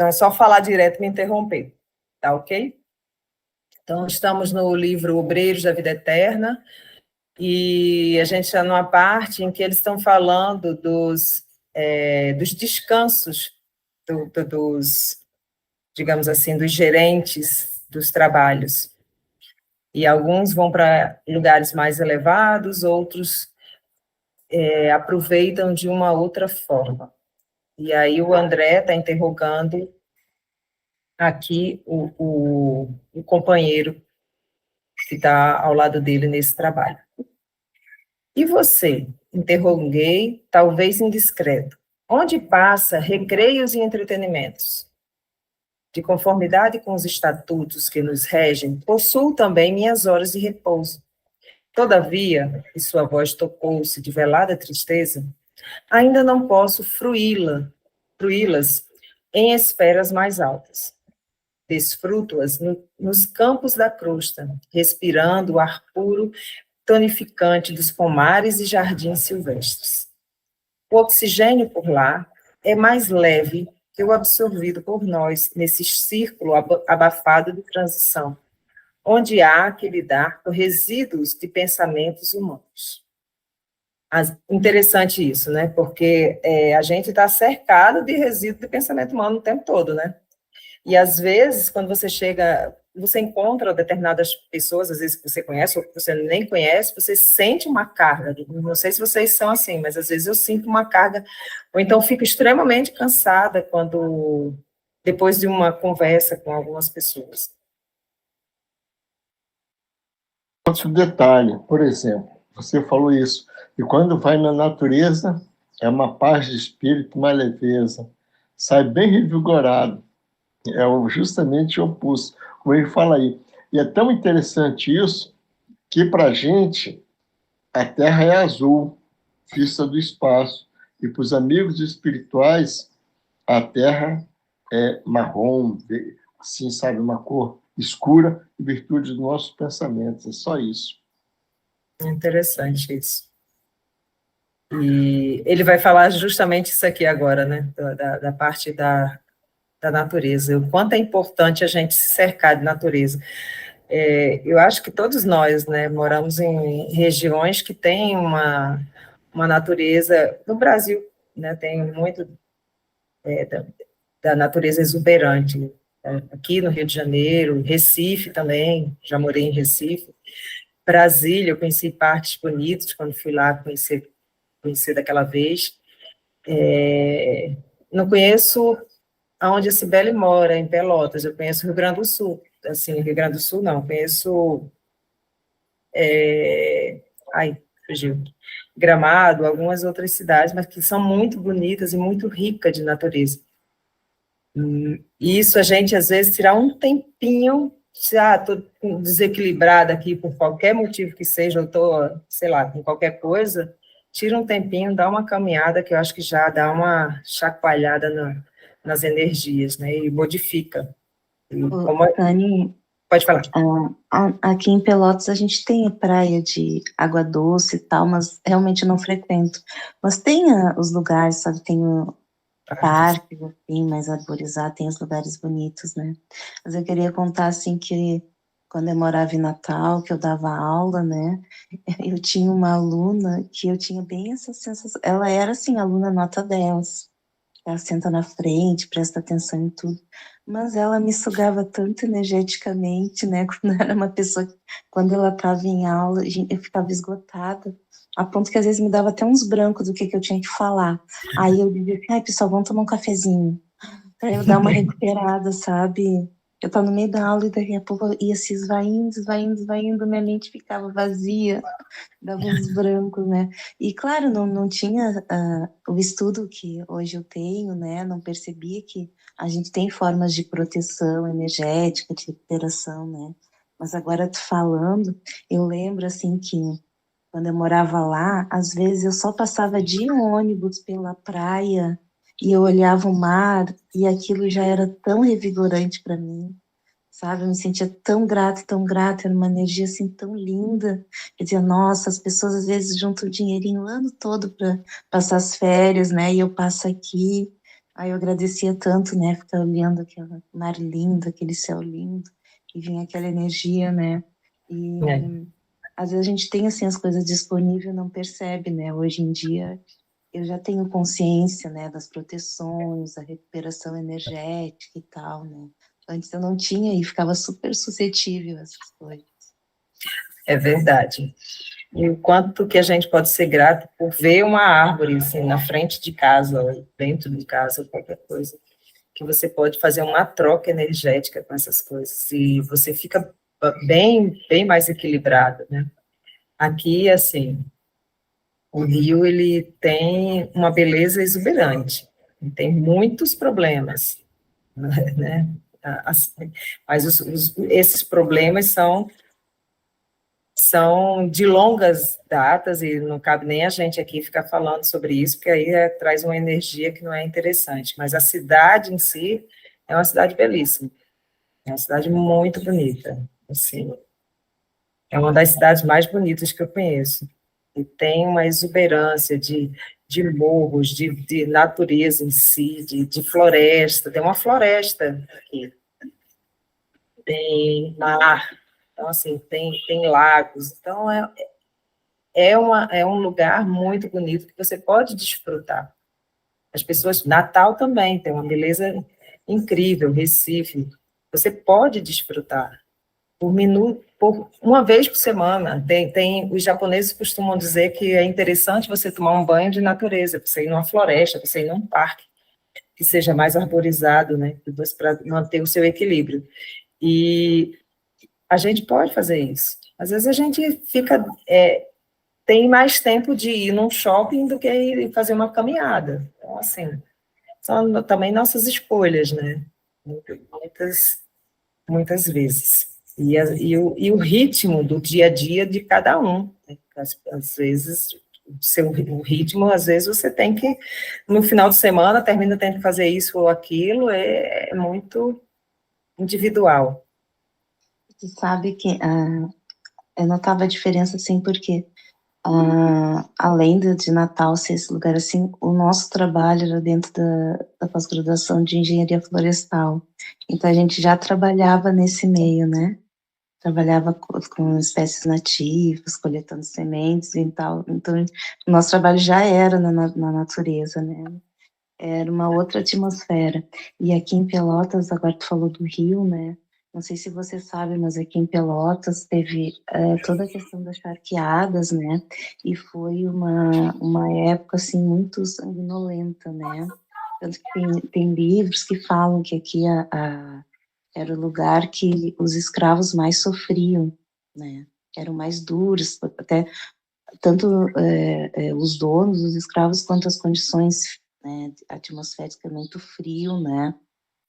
Então, é só falar direto e me interromper, tá ok? Então, estamos no livro Obreiros da Vida Eterna, e a gente está numa parte em que eles estão falando dos descansos dos, digamos assim, dos gerentes dos trabalhos. E alguns vão para lugares mais elevados, outros aproveitam de uma outra forma. E aí o André está interrogando aqui o companheiro que está ao lado dele nesse trabalho. E você? Interroguei, talvez indiscreto. Onde passa recreios e entretenimentos? De conformidade com os estatutos que nos regem, possuo também minhas horas de repouso. Todavia, e sua voz tocou-se de velada tristeza, ainda não posso fruí-las em esferas mais altas. Desfruto-as nos campos da crosta, respirando o ar puro, tonificante dos pomares e jardins silvestres. O oxigênio por lá é mais leve que o absorvido por nós nesse círculo abafado de transição, onde há que lidar com resíduos de pensamentos humanos. Interessante isso, né? Porque a gente está cercado de resíduos de pensamento humano o tempo todo, né? E, às vezes, quando você chega, você encontra determinadas pessoas, às vezes que você conhece ou que você nem conhece, você sente uma carga. Não sei se vocês são assim, mas, às vezes, eu sinto uma carga, ou então fico extremamente cansada depois de uma conversa com algumas pessoas. Outro detalhe, por exemplo, você falou isso, e quando vai na natureza, é uma paz de espírito, uma leveza, sai bem revigorado. É justamente o oposto, como ele fala aí. E é tão interessante isso, que para a gente, a Terra é azul, vista do espaço, e para os amigos espirituais, a Terra é marrom, assim, sabe, uma cor escura, em virtude dos nossos pensamentos, é só isso. Interessante isso. E ele vai falar justamente isso aqui agora, né, da parte da natureza, o quanto é importante a gente se cercar de natureza. Eu acho que todos nós, né, moramos em regiões que têm uma natureza, no Brasil, né, tem muito da natureza exuberante, né? Aqui no Rio de Janeiro, Recife também, já morei em Recife, Brasília, eu conheci partes bonitas, quando fui lá conhecer daquela vez. Não conheço aonde a Cibele mora, em Pelotas, eu conheço o Rio Grande do Sul, assim, Rio Grande do Sul não, conheço, fugiu, Gramado, algumas outras cidades, mas que são muito bonitas e muito ricas de natureza. E isso a gente, às vezes, tirar um tempinho, se estou desequilibrada aqui por qualquer motivo que seja, eu estou, sei lá, com qualquer coisa, tira um tempinho, dá uma caminhada, que eu acho que já dá uma chacoalhada nas energias, né, e modifica. Tani, pode falar. Aqui em Pelotas a gente tem a praia de água doce e tal, mas realmente não frequento. Mas tem os lugares, sabe, tem o parque, assim, mais arborizado, tem os lugares bonitos, né? Mas eu queria contar, assim, que quando eu morava em Natal, que eu dava aula, né, eu tinha uma aluna que eu tinha bem essa sensação, ela era, assim, aluna nota 10, ela senta na frente, presta atenção em tudo, mas ela me sugava tanto energeticamente, né, quando era uma pessoa, quando ela estava em aula, eu ficava esgotada, a ponto que às vezes me dava até uns brancos do que eu tinha que falar. Aí eu dizia assim, pessoal, vamos tomar um cafezinho, para eu dar uma recuperada, sabe? Eu estava no meio da aula e daqui a pouco ia se esvaindo, minha mente ficava vazia, dava uns brancos, né? E claro, não tinha o estudo que hoje eu tenho, né? Não percebia que a gente tem formas de proteção energética, de recuperação, né? Mas agora tu falando, eu lembro assim que quando eu morava lá, às vezes eu só passava de ônibus pela praia e eu olhava o mar e aquilo já era tão revigorante para mim, sabe? Eu me sentia tão grata, era uma energia assim tão linda. Eu dizia, nossa, as pessoas às vezes juntam dinheirinho o ano todo para passar as férias, né? E eu passo aqui. Aí eu agradecia tanto, né, ficar olhando aquele mar lindo, aquele céu lindo, e vinha aquela energia, né, e É, às vezes a gente tem, assim, as coisas disponíveis e não percebe, né, hoje em dia eu já tenho consciência, né, das proteções, da recuperação energética e tal, né, antes eu não tinha e ficava super suscetível a essas coisas. é verdade. E o quanto que a gente pode ser grato por ver uma árvore, assim, na frente de casa, ou dentro de casa, ou qualquer coisa, que você pode fazer uma troca energética com essas coisas, e você fica bem mais equilibrado, né? Aqui, assim, o Rio, ele tem uma beleza exuberante, e tem muitos problemas, né? Mas esses problemas são de longas datas, e não cabe nem a gente aqui ficar falando sobre isso, porque aí traz uma energia que não é interessante. Mas a cidade em si é uma cidade belíssima, é uma cidade muito bonita, assim, é uma das cidades mais bonitas que eu conheço, e tem uma exuberância de morros, de natureza em si, de floresta, tem uma floresta aqui, tem mar, então, assim, tem lagos, então é um lugar muito bonito que você pode desfrutar. As pessoas, Natal também tem uma beleza incrível, Recife, você pode desfrutar por minuto, por uma vez por semana. Os japoneses costumam dizer que é interessante você tomar um banho de natureza, você ir numa floresta, você ir num parque que seja mais arborizado, né, para manter o seu equilíbrio. E a gente pode fazer isso. Às vezes a gente tem mais tempo de ir num shopping do que ir fazer uma caminhada. Então, assim, são também nossas escolhas, né? Muitas vezes. E o ritmo do dia a dia de cada um, né? Às vezes, o ritmo, às vezes você tem que, no final de semana, termina tendo que fazer isso ou aquilo, é muito individual. Você sabe que eu notava a diferença, assim, porque além de Natal ser esse lugar assim, o nosso trabalho era dentro da pós-graduação de engenharia florestal. Então a gente já trabalhava nesse meio, né? Trabalhava com espécies nativas, coletando sementes e tal. Então o nosso trabalho já era na natureza, né? Era uma outra atmosfera. E aqui em Pelotas, agora tu falou do Rio, né? Não sei se você sabe, mas aqui em Pelotas teve toda a questão das charqueadas, né? E foi uma época, assim, muito sanguinolenta, né? Tanto que tem livros que falam que aqui era o lugar que os escravos mais sofriam, né? Eram mais duros, até tanto os donos, os escravos, quanto as condições, né, atmosféricas, muito frio, né,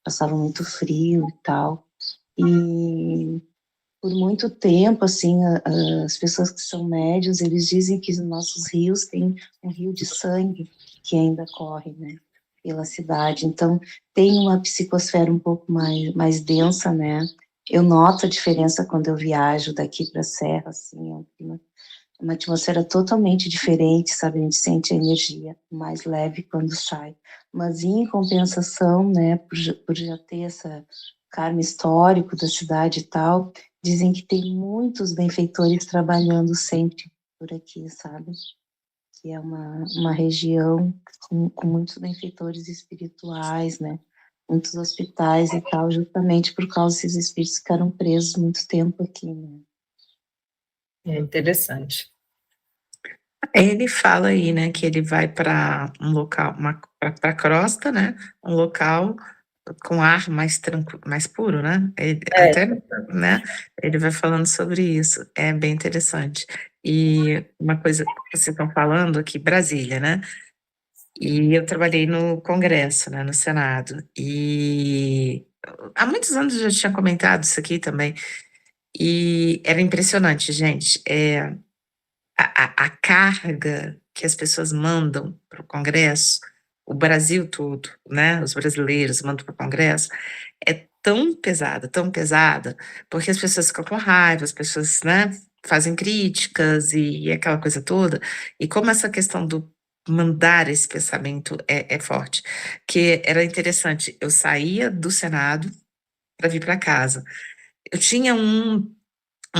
passava muito frio e tal, e por muito tempo, assim, as pessoas que são médios, eles dizem que os nossos rios têm um rio de sangue que ainda corre, né, pela cidade, então tem uma psicosfera um pouco mais densa, né, eu noto a diferença quando eu viajo daqui para a Serra, assim, é um clima, uma atmosfera totalmente diferente, sabe? A gente sente a energia mais leve quando sai. Mas em compensação, né, por já ter essa karma histórico da cidade e tal, dizem que tem muitos benfeitores trabalhando sempre por aqui, sabe? Que é uma região com muitos benfeitores espirituais, né? Muitos hospitais e tal, justamente por causa desses espíritos que ficaram presos muito tempo aqui, né? É interessante. Ele fala aí, né, que ele vai para um local, para a crosta, né, um local com ar mais tranquilo, mais puro, né? Até, né, ele vai falando sobre isso. É bem interessante. E uma coisa que vocês estão falando aqui, Brasília, né? E eu trabalhei no Congresso, né, no Senado. E há muitos anos eu já tinha comentado isso aqui também. E era impressionante, gente. A carga que as pessoas mandam para o Congresso, o Brasil todo, né, os brasileiros mandam para o Congresso, é tão pesada, porque as pessoas ficam com raiva, as pessoas, né, fazem críticas e aquela coisa toda, e como essa questão do mandar esse pensamento é forte. Que era interessante, eu saía do Senado para vir para casa. Eu tinha um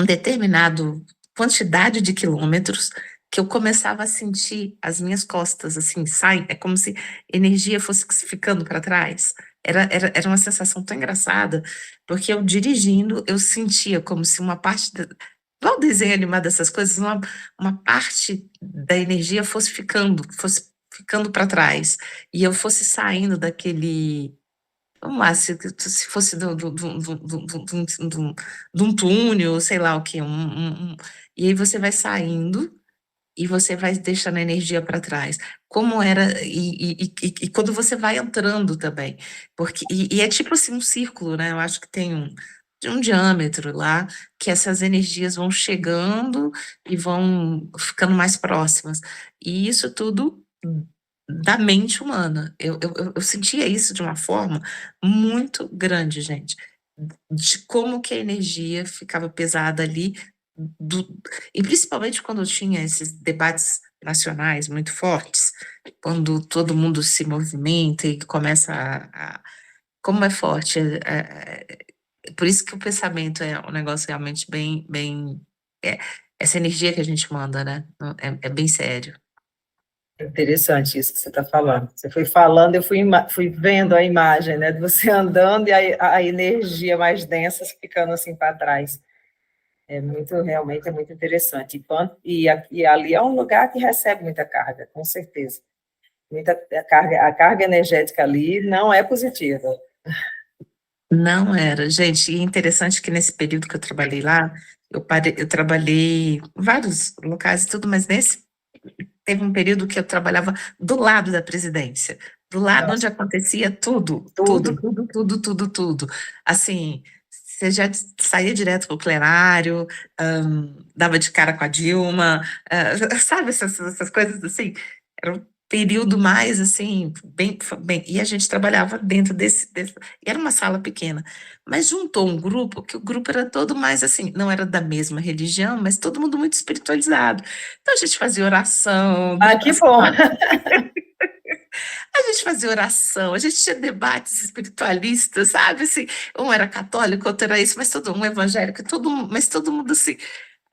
determinado quantidade de quilômetros que eu começava a sentir as minhas costas, assim, é como se energia fosse ficando para trás. Era uma sensação tão engraçada, porque eu dirigindo, eu sentia como se uma parte, igual o desenho animado dessas coisas, uma parte da energia fosse ficando para trás, e eu fosse saindo daquele. Vamos lá, se fosse de um túnel, sei lá o quê, e aí você vai saindo e você vai deixando a energia para trás. Como era, e quando você vai entrando também, porque, é tipo assim um círculo, né? Eu acho que tem um diâmetro lá, que essas energias vão chegando e vão ficando mais próximas. E isso tudo da mente humana. Eu sentia isso de uma forma muito grande, gente, de como que a energia ficava pesada ali, e principalmente quando tinha esses debates nacionais muito fortes, quando todo mundo se movimenta e começa como é forte, por isso que o pensamento é um negócio realmente bem, é, essa energia que a gente manda, né, é bem sério. Interessante isso que você está falando. Você foi falando, eu fui vendo a imagem, né, de você andando e a energia mais densa ficando assim para trás. Realmente é muito interessante. E ali é um lugar que recebe muita carga, com certeza. A carga energética ali não é positiva. Não era, gente, e é interessante que nesse período que eu trabalhei lá, eu trabalhei em vários locais e tudo, mas teve um período que eu trabalhava do lado da presidência, do lado onde Nossa, acontecia tudo, tudo. tudo. Assim, você já saía direto para o plenário, dava de cara com a Dilma, sabe essas coisas assim? Era um período mais assim, bem, e a gente trabalhava dentro e era uma sala pequena, mas juntou um grupo, que o grupo era todo mais assim, não era da mesma religião, mas todo mundo muito espiritualizado. Então a gente fazia oração, Ah, que bom. a gente fazia oração, a gente tinha debates espiritualistas, sabe? Assim, um era católico, outro era isso, mas todo um evangélico, mas todo mundo assim.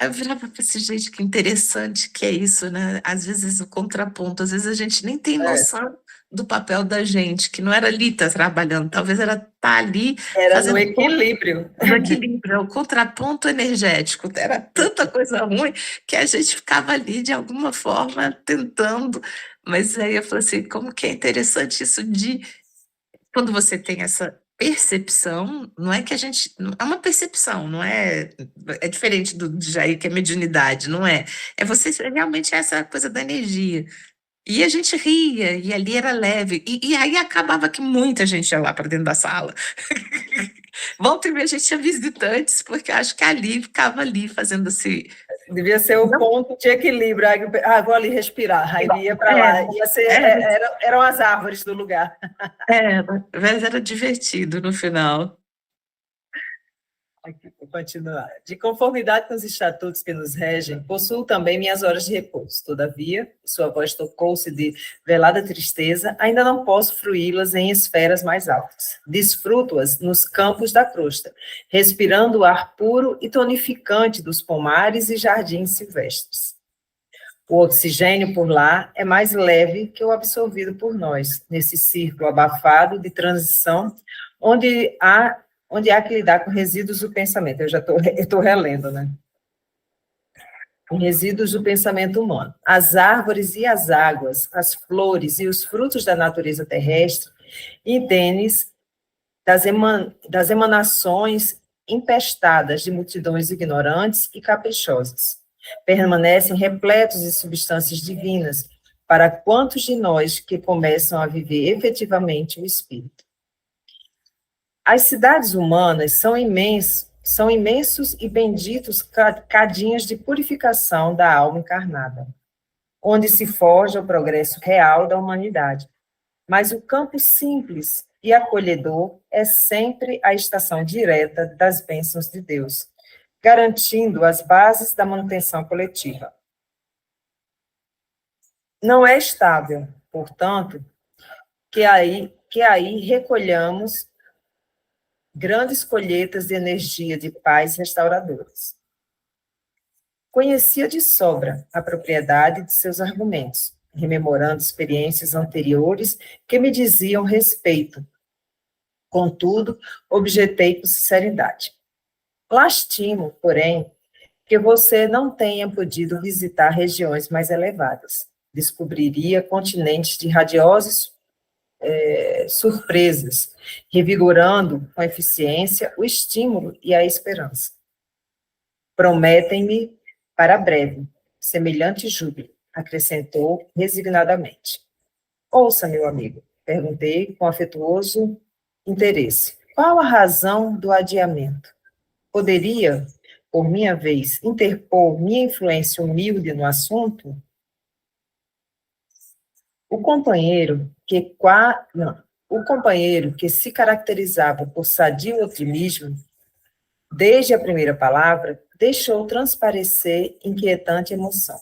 Eu virava para assim, gente, que interessante que é isso, né? Às vezes o contraponto, às vezes a gente nem tem noção do papel da gente, que não era ali estar trabalhando, talvez era estar ali Era no fazendo equilíbrio. no equilíbrio, é o contraponto energético. Era tanta coisa ruim que a gente ficava ali, de alguma forma, tentando. Mas aí eu falei assim, como que é interessante isso de... Quando você tem essa percepção, não é que a gente... É uma percepção, não é... É diferente de Jair, que é mediunidade, não é? É você realmente essa coisa da energia. E a gente ria, e ali era leve. E aí acabava que muita gente ia lá para dentro da sala. Volta e meia a gente tinha visitantes, porque acho que ali ficava ali fazendo assim. Devia ser o ponto de equilíbrio. Vou ali respirar. Aí ia para lá. Eram as árvores do lugar. Mas era divertido no final. Aqui, vou continuar. De conformidade com os estatutos que nos regem, possuo também minhas horas de repouso. Todavia, sua voz tocou-se de velada tristeza, ainda não posso fruí-las em esferas mais altas. Desfruto-as nos campos da crosta, respirando o ar puro e tonificante dos pomares e jardins silvestres. O oxigênio por lá é mais leve que o absorvido por nós, nesse círculo abafado de transição, onde há que lidar com resíduos do pensamento. Eu já estou relendo, né? Resíduos do pensamento humano. As árvores e as águas, as flores e os frutos da natureza terrestre, indenes das emanações empestadas de multidões ignorantes e caprichosas, permanecem repletos de substâncias divinas para quantos de nós que começam a viver efetivamente o Espírito. As cidades humanas são imensos e benditos cadinhos de purificação da alma encarnada, onde se forja o progresso real da humanidade. Mas o campo simples e acolhedor é sempre a estação direta das bênçãos de Deus, garantindo as bases da manutenção coletiva. Não é estável, portanto, que aí recolhamos grandes colheitas de energia de paz restauradoras. Conhecia de sobra a propriedade de seus argumentos, rememorando experiências anteriores que me diziam respeito. Contudo, objetei com sinceridade. Lastimo, porém, que você não tenha podido visitar regiões mais elevadas. Descobriria continentes de radiosas surpresas, revigorando com eficiência o estímulo e a esperança. Prometem-me para breve semelhante júbilo, acrescentou resignadamente. Ouça, meu amigo, perguntei com afetuoso interesse. Qual a razão do adiamento? Poderia, por minha vez, interpor minha influência humilde no assunto? O companheiro o companheiro que se caracterizava por sadio otimismo, desde a primeira palavra, deixou transparecer inquietante emoção.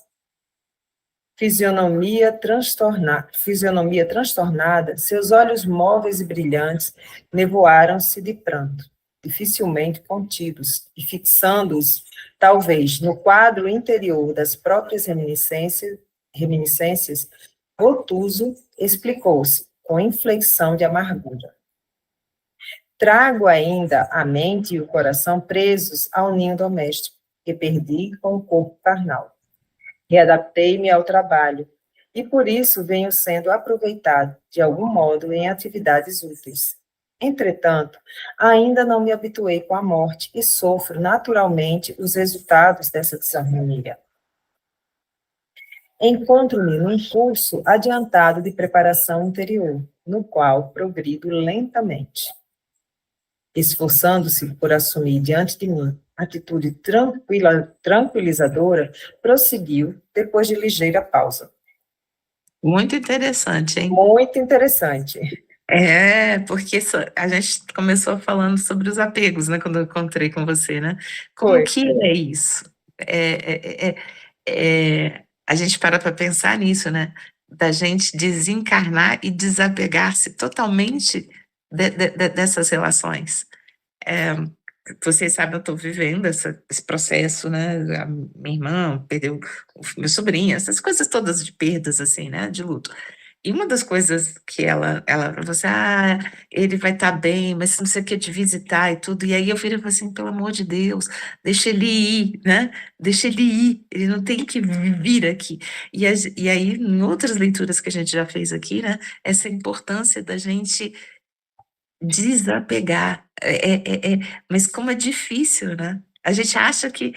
Fisionomia transtornada, seus olhos móveis e brilhantes nevoaram-se de pranto, dificilmente contidos, e fixando-os, talvez, no quadro interior das próprias reminiscências, Gotuso explicou-se, com inflexão de amargura. Trago ainda a mente e o coração presos ao ninho doméstico, que perdi com o corpo carnal. Readaptei-me ao trabalho, e por isso venho sendo aproveitado, de algum modo, em atividades úteis. Entretanto, ainda não me habituei com a morte e sofro naturalmente os resultados dessa desarmonia. Encontro-me num curso adiantado de preparação interior, no qual progrido lentamente. Esforçando-se por assumir diante de mim atitude tranquilizadora, prosseguiu depois de ligeira pausa. Muito interessante, hein? Muito interessante. Porque a gente começou falando sobre os apegos, né, quando eu encontrei com você, né? Como Foi. que é isso? A gente para pensar nisso, né? Da gente desencarnar e desapegar-se totalmente dessas relações. Vocês sabem, eu estou vivendo esse processo, né? A minha irmã perdeu o meu sobrinho, essas coisas todas de perdas, assim, né? De luto. E uma das coisas que ela falou assim, ele vai estar bem, mas não sei o que, de visitar e tudo. E aí eu virei e falei assim, pelo amor de Deus, deixa ele ir, né? Deixa ele ir, ele não tem que vir aqui. E aí, em outras leituras que a gente já fez aqui, né? Essa importância da gente desapegar. Mas como é difícil, né? A gente acha que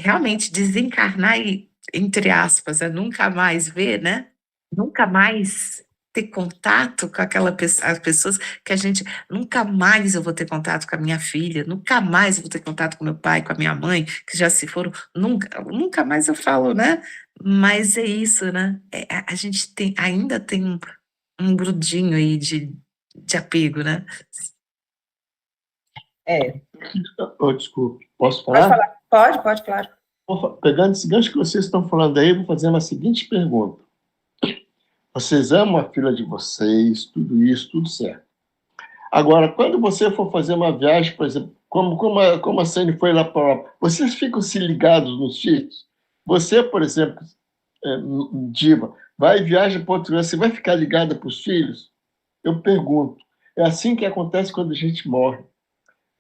realmente desencarnar e, entre aspas, é nunca mais ver, né? Nunca mais ter contato com as pessoas que a gente, nunca mais eu vou ter contato com a minha filha, nunca mais eu vou ter contato com meu pai, com a minha mãe, que já se foram, nunca mais eu falo, né? Mas é isso, né? A gente ainda tem um grudinho aí de apego, né? Desculpe, posso Pode falar? falar? Pode, claro. Pegando esse gancho que vocês estão falando aí, vou fazer uma seguinte pergunta. Vocês amam a filha de vocês, tudo isso, tudo certo. Agora, quando você for fazer uma viagem, por exemplo, como a Sene foi lá para a Europa, vocês ficam se ligados nos filhos? Você, por exemplo, Diva, vai e viaja para Portugal, você vai ficar ligada para os filhos? Eu pergunto. É assim que acontece quando a gente morre.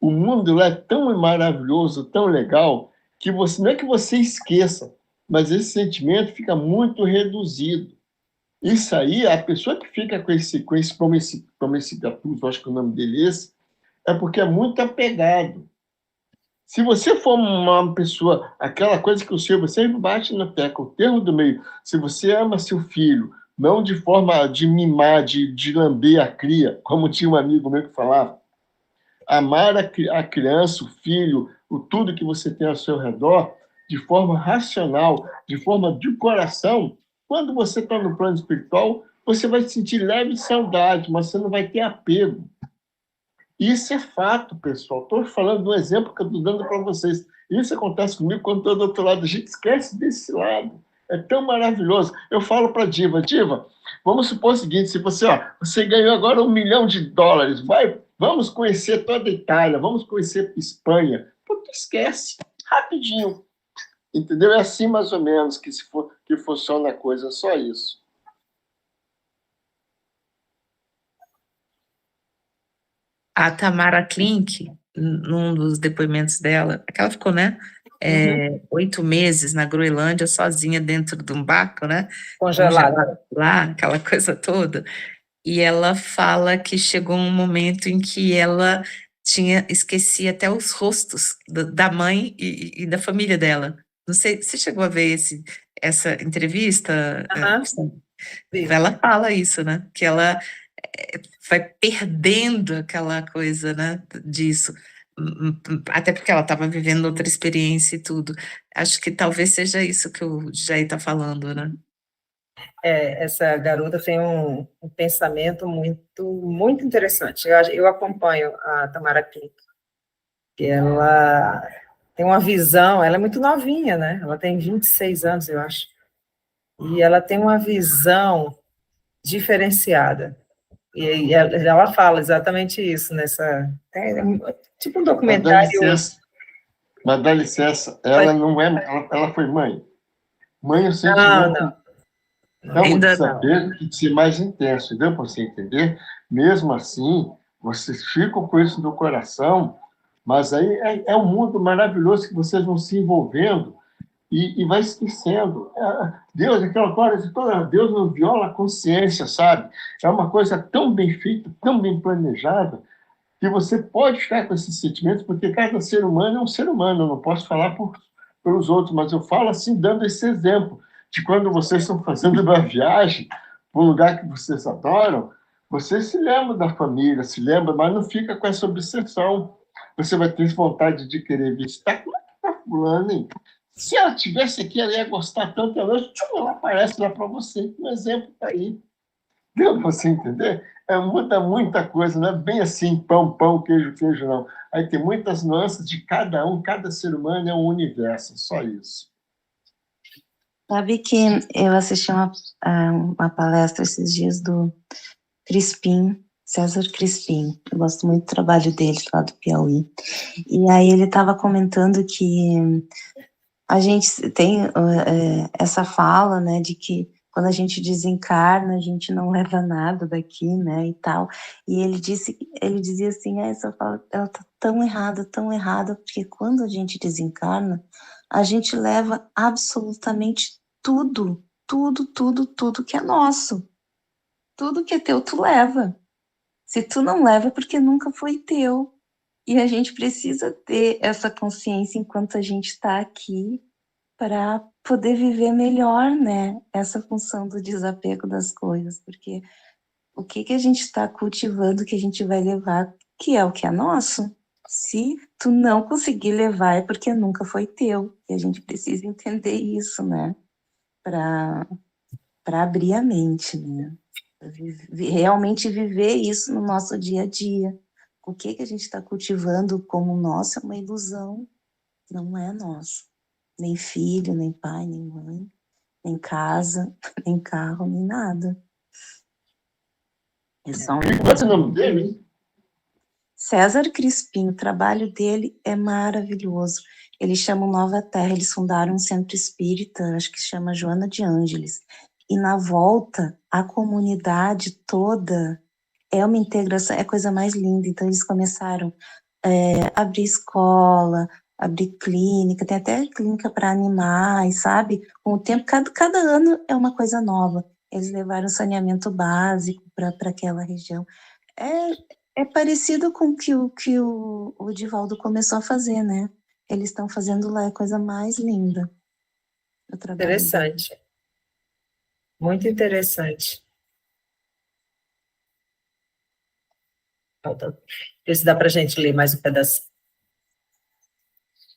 O mundo lá é tão maravilhoso, tão legal, que você, não é que você esqueça, mas esse sentimento fica muito reduzido. Isso aí, a pessoa que fica com esse Gatuso, acho que o nome dele é porque é muito apegado. Se você for uma pessoa, aquela coisa que o Silvio sempre bate na tecla, o termo do meio, se você ama seu filho, não de forma de mimar, de lamber a cria, como tinha um amigo meu que falava, amar a criança, o filho, tudo que você tem ao seu redor, de forma racional, de forma de coração, quando você está no plano espiritual, você vai sentir leve saudade, mas você não vai ter apego. Isso é fato, pessoal. Estou falando de um exemplo que eu estou dando para vocês. Isso acontece comigo quando estou do outro lado. A gente esquece desse lado. É tão maravilhoso. Eu falo para Diva, Diva, vamos supor o seguinte, se você ganhou agora $1 milhão, vamos conhecer toda a Itália, vamos conhecer Espanha. Puta, esquece, rapidinho. Entendeu? É assim mais ou menos que funciona a coisa, só isso. A Tamara Klink, num dos depoimentos dela, que ela ficou, né, 8 meses na Groenlândia, sozinha dentro de um barco, né, Congelado. lá, aquela coisa toda, e ela fala que chegou um momento em que ela esquecia até os rostos da mãe e da família dela. Não sei, você chegou a ver essa entrevista? Ela fala isso, né, que ela vai perdendo aquela coisa, né, disso, até porque ela estava vivendo outra experiência e tudo. Acho que talvez seja isso que o Jair está falando, né? Essa garota tem um pensamento muito interessante. Eu acompanho a Tamara Klink, que ela tem uma visão, ela é muito novinha, né? Ela tem 26 anos, eu acho. E ela tem uma visão diferenciada. E ela fala exatamente isso tipo um documentário. Mas dá licença, ela não é, ela foi mãe. Mãe é o sentimento. Não. O desapego tem que ser mais intenso, deu para você entender? Mesmo assim, vocês ficam com isso no coração, mas aí é um mundo maravilhoso que vocês vão se envolvendo e vai esquecendo. Deus, aquela coisa de toda Deus não viola a consciência, sabe? É uma coisa tão bem feita, tão bem planejada, que você pode ficar com esses sentimentos, porque cada ser humano é um ser humano. Eu não posso falar pelos outros, mas eu falo assim, dando esse exemplo de quando vocês estão fazendo uma viagem para um lugar que vocês adoram, você se lembra da família, se lembra, mas não fica com essa obsessão. Você vai ter vontade de querer visitar. Como é que tá fulano, hein? Se ela tivesse aqui, ela ia gostar tanto, ela aparece lá para você. Um exemplo está aí. Deu para você entender? Muda muita coisa, não é bem assim, pão, pão, queijo, queijo, não. Aí tem muitas nuances de cada ser humano é um universo, só isso. Sabe que eu assisti uma palestra esses dias do Crispim, César Crispim. Eu gosto muito do trabalho dele lá do Piauí. E aí ele estava comentando que a gente tem essa fala, né, de que quando a gente desencarna, a gente não leva nada daqui, né, e tal. E ele dizia assim, essa fala, ela tá tão errada, porque quando a gente desencarna, a gente leva absolutamente tudo que é nosso. Tudo que é teu, tu leva. Se tu não leva, é porque nunca foi teu. E a gente precisa ter essa consciência enquanto a gente está aqui para poder viver melhor, né? Essa função do desapego das coisas. Porque o que a gente está cultivando, que a gente vai levar, que é o que é nosso, se tu não conseguir levar, é porque nunca foi teu. E a gente precisa entender isso, né? Para abrir a mente, né? Realmente viver isso no nosso dia a dia. O que a gente está cultivando como nosso é uma ilusão, não é nosso. Nem filho, nem pai, nem mãe, nem casa, nem carro, nem nada. É só Qual é o nome dele, hein? César Crispim, o trabalho dele é maravilhoso. Eles chamam Nova Terra, eles fundaram um centro espírita, acho que chama Joana de Ângeles. E na volta, a comunidade toda é uma integração, é a coisa mais linda. Então eles começaram a abrir escola, abrir clínica, tem até clínica para animais, sabe? Com o tempo, cada ano é uma coisa nova. Eles levaram saneamento básico para aquela região. É parecido com o que o Divaldo começou a fazer, né? Eles estão fazendo lá a coisa mais linda. Interessante. Muito interessante. Ver se dá para a gente ler mais um pedacinho.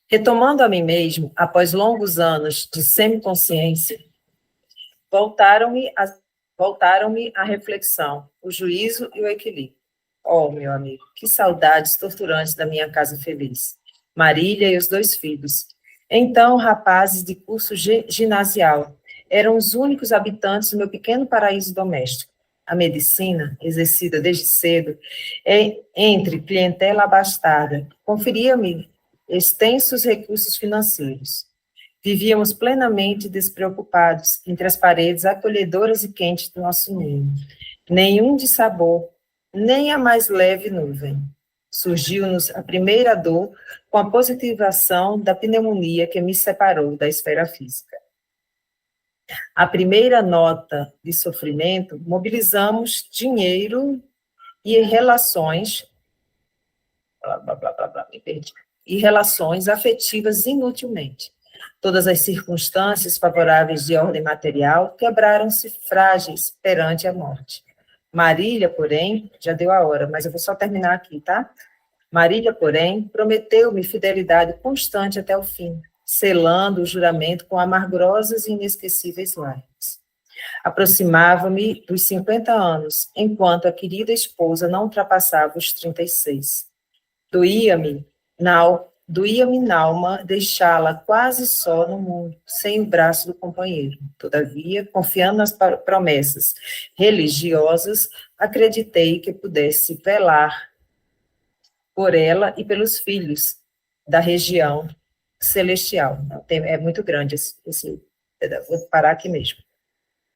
Retomando a mim mesmo, após longos anos de semiconsciência, voltaram-me a reflexão, o juízo e o equilíbrio. Oh, meu amigo, que saudades torturantes da minha casa feliz. Marília e os 2 filhos. Então, rapazes de curso ginasial. eram os únicos habitantes do meu pequeno paraíso doméstico. A medicina, exercida desde cedo, entre clientela abastada, conferia-me extensos recursos financeiros. Vivíamos plenamente despreocupados entre as paredes acolhedoras e quentes do nosso ninho. Nenhum dissabor, nem a mais leve nuvem. Surgiu-nos a primeira dor com a positivação da pneumonia que me separou da esfera física. A primeira nota de sofrimento, mobilizamos dinheiro e relações, me perdi, e relações afetivas inutilmente. Todas as circunstâncias favoráveis de ordem material quebraram-se frágeis perante a morte. Marília, porém, já deu a hora, mas eu vou só terminar aqui, tá? Marília, porém, prometeu-me fidelidade constante até o fim, selando o juramento com amargurosas e inesquecíveis lágrimas. Aproximava-me dos 50 anos, enquanto a querida esposa não ultrapassava os 36. Doía-me na alma deixá-la quase só no mundo, sem o braço do companheiro. Todavia, confiando nas promessas religiosas, acreditei que pudesse velar por ela e pelos filhos da região celestial. É muito grande esse vou parar aqui mesmo.